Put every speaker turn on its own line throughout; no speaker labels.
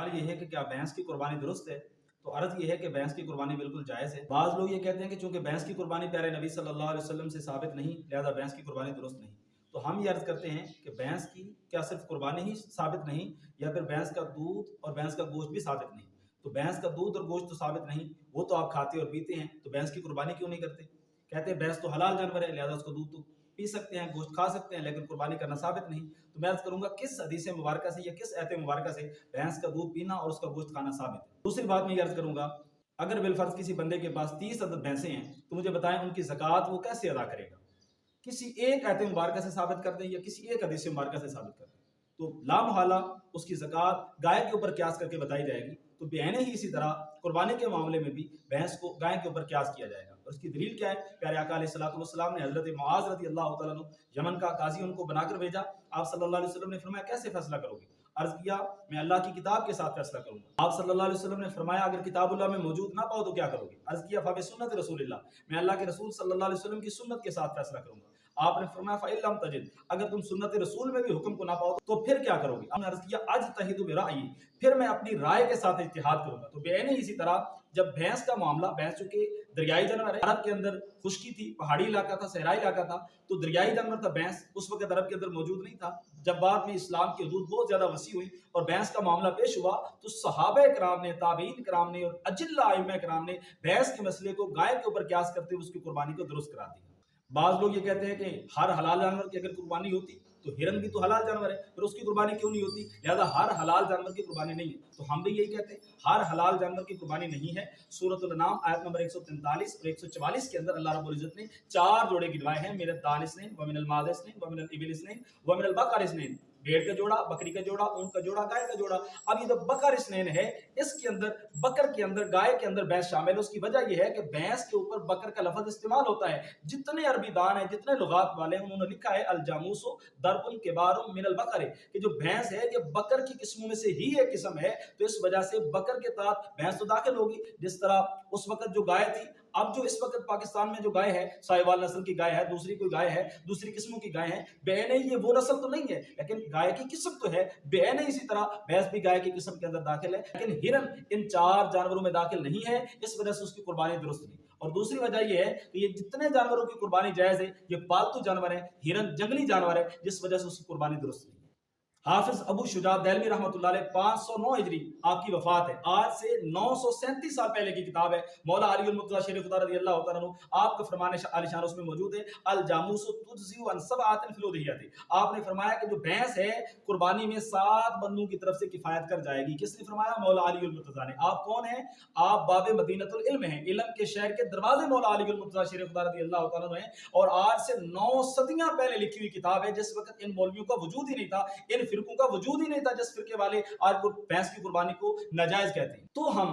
سوال یہ ہے کہ کیا بھینس کی قربانی درست ہے؟ تو عرض یہ ہے کہ بھینس کی قربانی بالکل جائز ہے۔ بعض لوگ یہ کہتے ہیں کہ چونکہ بھینس کی قربانی پیارے نبی صلی اللہ علیہ وسلم سے ثابت نہیں، لہذا بھینس کی قربانی درست نہیں۔ تو ہم یہ عرض کرتے ہیں کہ بھینس کی کیا صرف قربانی ہی ثابت نہیں، یا پھر بھینس کا دودھ اور بھینس کا گوشت بھی ثابت نہیں؟ تو بھینس کا دودھ اور گوشت تو ثابت نہیں، وہ تو آپ کھاتے اور پیتے ہیں، تو بھینس کی قربانی کیوں نہیں کرتے؟ کہتے ہیں بھینس تو حلال جانور ہے، لہذا اس کو دودھ تو پی سکتے ہیں، گوشت کھا سکتے ہیں، لیکن قربانی کرنا ثابت نہیں۔ تو میں عرض کروں گا کس حدیث مبارکہ سے یا کس ایت مبارکہ سے بھینس کا دودھ پینا اور اس کا گوشت کھانا ثابت ہے؟ دوسری بات میں یہ عرض کروں گا، اگر بالفرض کسی بندے کے پاس 30 عدد بھینسیں ہیں تو مجھے بتائیں ان کی زکوٰۃ وہ کیسے ادا کرے گا؟ کسی ایک ایت مبارکہ سے ثابت کر دیں یا کسی ایک حدیث مبارکہ سے ثابت کر دیں، تو لامحالہ اس کی زکوٰۃ گائے کے اوپر قیاس کر کے بتائی جائے گی۔ تو بعینہ ہی اسی طرح قربانی کے معاملے میں بھی بھینس کو گائے کے اوپر قیاس کیا جائے گا، اور اس کی دلیل کیا ہے؟ پیارے آقا علیہ الصلوۃ والسلام نے حضرت معاذ رضی اللہ تعالیٰ عنہ، یمن کا قاضی ان کو بنا کر بھیجا۔ آپ صلی اللہ علیہ وسلم نے فرمایا کیسے فیصلہ کرو گے؟ عرض کیا میں اللہ کی کتاب کے ساتھ فیصلہ کروں گا۔ آپ صلی اللہ علیہ وسلم نے فرمایا اگر کتاب اللہ میں موجود نہ پاؤ تو کیا کرو گے؟ عرض کیا فبسنت رسول اللہ، میں اللہ کے رسول صلی اللہ علیہ وسلم کی سنت کے ساتھ فیصلہ کروں گا۔ آپ نے فرمایا فإن لم تجد، اگر تم سنت رسول میں بھی حکم کو نہ پاؤ تو پھر کیا کرو گے؟ آپ نے عرض کیا اجتہد برأیی، پھر میں اپنی رائے کے ساتھ اجتہاد کروں گا۔ تو بعینہ اسی طرح جب بھینس کا معاملہ، بھینس چونکہ دریائی جانور ہے، عرب کے اندر خشکی تھی، پہاڑی علاقہ تھا، صحرائی علاقہ تھا، تو دریائی جانور تھا بھینس، اس وقت عرب کے اندر موجود نہیں تھا۔ جب بعد میں اسلام کی حدود بہت زیادہ وسیع ہوئی اور بھینس کا معاملہ پیش ہوا تو صحابہ کرام نے، تابعین کرام نے اور اجلہ ائمہ کرام نے بھینس کے مسئلے کو گائے کے اوپر قیاس کرتے ہوئے اس کی قربانی کو درست قرار دیا۔ بعض لوگ یہ کہتے ہیں کہ ہر حلال جانور کی اگر قربانی ہوتی تو ہرن بھی تو حلال جانور ہے، پھر اس کی قربانی کیوں نہیں ہوتی؟ لہذا ہر حلال جانور کی قربانی نہیں ہے۔ تو ہم بھی یہی کہتے ہیں ہر حلال جانور کی قربانی نہیں ہے۔ سورۃ الانعام آیت نمبر 143 اور 144 کے اندر اللہ رب العزت نے 4 جوڑے گنوائے ہیں، من الدان اثنین ومن الماعز اثنین ومن الابل اثنین ومن البقر اثنین، بھیڑ کا جوڑا، بکری کا جوڑا، اونٹ کا جوڑا، گائے کا جوڑا۔ اب یہ جو بقر اثنین ہے، اس کے اندر بکر کے اندر، گائے کے اندر بھینس شامل ہے۔ اس کی وجہ یہ ہے کہ بھینس کے اوپر بکر کا لفظ استعمال ہوتا ہے۔ جتنے عربی دان ہیں، جتنے لغات والے ہیں، انہوں نے لکھا ہے الجاموس درب کبار من البقر، کہ جو بھینس ہے یہ بکر کی قسموں میں سے ہی ایک قسم ہے، تو اس وجہ سے بکر کے تحت بھینس تو داخل ہوگی۔ جس طرح اس وقت جو گائے تھی، اب جو اس وقت پاکستان میں جو گائے ہے ساہیوال نسل کی گائے ہے، دوسری کوئی گائے ہے، دوسری قسموں کی گائے ہیں، بعینہ یہ وہ نسل تو نہیں ہے لیکن گائے کی قسم تو ہے۔ بعینہ اسی طرح بھینس بھی گائے کی قسم کے اندر داخل ہے، لیکن ہرن ان 4 جانوروں میں داخل نہیں ہے، اس وجہ سے اس کی قربانی درست نہیں۔ اور دوسری وجہ یہ ہے کہ یہ جتنے جانوروں کی قربانی جائز ہے یہ پالتو جانور ہیں، ہرن جنگلی جانور ہے، جس وجہ سے اس کی قربانی درست نہیں۔ حافظ ابو شجاع دہلوی رحمۃ اللہ علیہ 509 ہجری آپ کی وفات ہے، آج سے 937 سال پہلے کی کتاب ہے، مولا علی المرتضیٰ شیر خدا رضی اللہ تعالیٰ عنہ، آپ کا فرمان عالی شان اس میں موجود ہے، الجاموس تجزی عن 7 فی الأضحیۃ۔ آپ نے فرمایا کہ جو بھینس ہے قربانی میں 7 بندوں کی طرف سے کفایت کر جائے گی۔ کس نے فرمایا؟ مولا علی المرتضیٰ نے۔ آپ کون ہیں؟ آپ باب مدینۃ العلم ہیں، علم کے شہر کے دروازے مولا علی المرتضیٰ شیر خدا رضی اللہ تعالیٰ عنہ ہیں، اور آج سے 9 صدیاں پہلے لکھی ہوئی کتاب ہے، جس وقت ان مولویوں کا وجود ہی نہیں تھا، ان فرقوں کا وجود ہی نہیں تھا جس فرقے والے آج کو بھینس کی قربانی کو ناجائز کہتے ہیں۔ تو ہم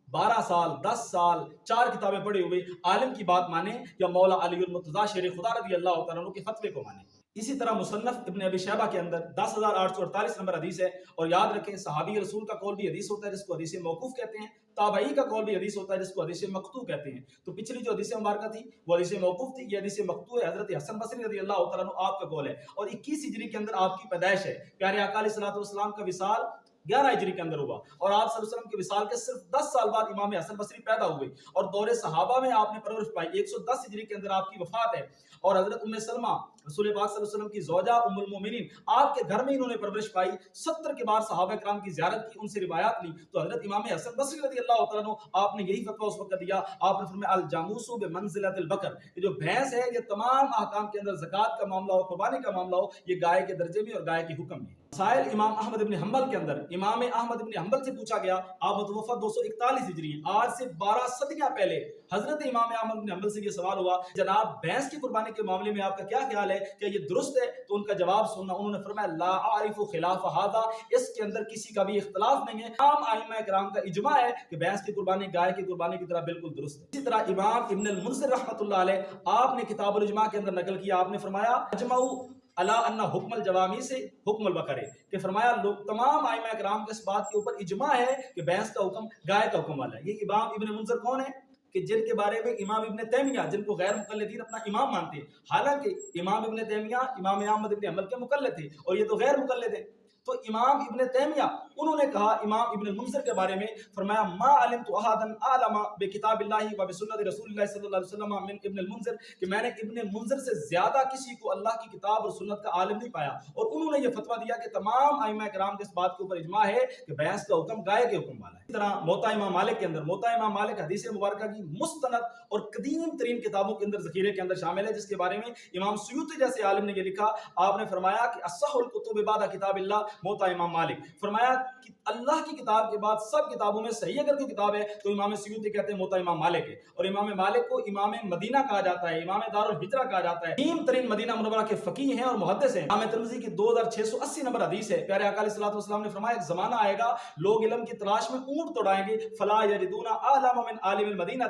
12 سال 10 سال 4 کتابیں پڑھے ہوئے عالم کی بات مانیں یا مولا علی المرتضیٰ شیر خدا رضی اللہ تعالیٰ عنہ کے فتوے کو مانیں؟ اسی طرح مصنف ابن ابی شیبہ کے اندر 10,848 نمبر حدیث ہے، اور یاد رکھیں صحابی رسول کا قول بھی حدیث ہوتا ہے جس کو حدیث موقوف کہتے ہیں، تابعی کا قول بھی حدیث ہوتا ہے جس کو حدیث مقطوع کہتے ہیں۔ تو پچھلی جو حدیث مبارکہ تھی وہ حدیث موقوف تھی، یہ حدیث مقطوع ہے، حضرت حسن بصری رضی اللہ تعالیٰ عنہ آپ کا قول ہے، اور 21 ہجری کے اندر آپ کی پیدائش ہے۔ پیارے آقا علیہ الصلوۃ والسلام کا وصال 11 ہجری کے اندر ہوا، اور آپ صلی اللہ علیہ وسلم کے وصال کے صرف 10 سال بعد امام حسن بصری پیدا ہوئے، اور دور صحابہ میں آپ نے پرورش پائی۔ 110 ہجری کے اندر آپ کی وفات ہے، اور حضرت ام سلمہ رسول پاک صلی اللہ علیہ وسلم کی زوجہ ام المومنین، آپ کے گھر میں انہوں نے پرورش پائی۔ 70 کے بعد صحابہ کرام کی زیارت کی، ان سے روایات لی، تو حضرت امام حسن بصری رضی اللہ تعالیٰ عنہ آپ نے یہی فتویٰ اس وقت دیا۔ آپ نے فرمایا الجاموس بمنزلۃ البقر، کہ جو بھینس ہے یہ تمام احکام کے اندر زکوٰۃ کا معاملہ ہو، قربانی کا معاملہ ہو، یہ گائے کے درجے میں اور گائے کے حکم میں۔ مسائل امام احمد ابن حنبل کے اندر امام احمد ابن حنبل سے پوچھا گیا، آپ متوفی 241 ہجری، آج سے 12 صدیاں پہلے حضرت امام احمد بن حنبل سے یہ سوال ہوا، جناب بھینس کی قربانی کے معاملے میں آپ کا کیا خیال ہے، کیا یہ درست ہے؟ تو ان کا جواب سننا، انہوں نے فرمایا لا اعرف خلاف ھذا، اس کے اندر کسی کا بھی اختلاف نہیں ہے، عام ائمہ کرام کا اجماع ہے کہ بھینس کی قربانی گائے کی قربانی کی طرح بالکل درست ہے۔ اسی طرح امام ابن المنذر رحمۃ اللہ علیہ آپ نے کتاب الاجماع کے اندر نقل کیا، آپ نے فرمایا اجمعوا علی ان حکم الجوامی سے حکم البقر، کہ فرمایا لوگ تمام ائمہ کرام کے اس بات کے اوپر اجماع ہے کہ بھینس کا حکم گائے کا حکم والا ہے۔ یہ امام ابن منذر کون ہے؟ کہ جن کے بارے میں امام ابن تیمیہ، جن کو غیر مقلدین اپنا امام مانتے ہیں، حالانکہ امام ابن تیمیہ امام احمد ابن حنبل کے مقلد تھے اور یہ تو غیر مقلد ہیں۔ تو امام ابن تیمیہ انہوں نے کہا امام ابن المنذر کے بارے میں، فرمایا ما علمت احدا اعلم بکتاب اللہ و بسنت رسول اللہ صلی اللہ علیہ وسلم من ابن المنذر، کہ میں نے ابن منذر سے زیادہ کسی کو اللہ کی کتاب اور سنت کا عالم نہیں پایا، اور انہوں نے یہ فتویٰ دیا کہ تمام ائمہ کرام کے اس بات کے اوپر اجماع ہے کہ بھینس کا حکم گائے کے حکم والا ہے۔ اسی طرح موطا امام مالک کے اندر، موطا امام مالک حدیث مبارکہ کی مستند اور قدیم ترین کتابوں کے اندر ذخیرے کے اندر شامل ہے، جس کے بارے میں امام سیوطی جیسے عالم نے یہ لکھا، آپ نے فرمایا کہ اصح الکتب بعد کتاب اللہ موطا امام مالک، فرمایا کہ اللہ کی کتاب کے بعد سب کتابوں میں صحیح اگر کوئی کتاب ہے تو امام سیوطی کہتے ہیں موطا امام مالک ہے، اور امام مالک کو امام مدینہ کہا جاتا ہے، امام دار الہجرہ کہا جاتا ہے، قدیم ترین مدینہ منورہ کے فقیہ ہیں اور محدث ہیں۔ امام ترمذی کی 2680 نمبر حدیث ہے، پیارے آقا علیہ الصلوۃ والسلام نے فرمایا ایک زمانہ آئے گا لوگ علم کی تلاش میں اونٹ توڑائیں گے، فلا یجدون اعلم من عالم المدینہ،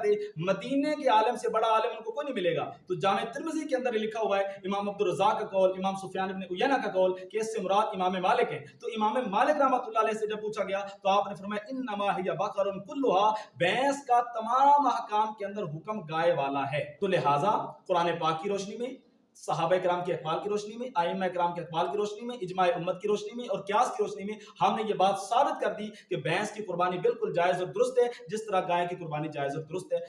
مدینے کے عالم سے بڑا عالم ان کو کوئی نہیں ملے گا۔ تو جامع ترمذی کے اندر یہ لکھا ہوا ہے، امام عبد الرزاق کا قول، امام سفیان بن عیینہ کا قول کہ اس سے مراد امام مالک ہے۔ تو امام مالک رحمۃ اللہ علیہ سے جب پوچھا گیا تو آپ نے فرمایا انما ہی بقر کلھا، بھینس کا تمام احکام کے اندر حکم گائے والا ہے۔ تو لہٰذا قرآن پاک کی روشنی میں، صحابہ کرام کے اقوال کی روشنی میں، ائمہ کرام کے اقوال کی روشنی میں، اجماع امت کی روشنی میں اور قیاس کی روشنی میں ہم نے یہ بات ثابت کر دی کہ بھینس کی قربانی بالکل جائز اور درست ہے، جس طرح گائے کی قربانی جائز اور درست ہے۔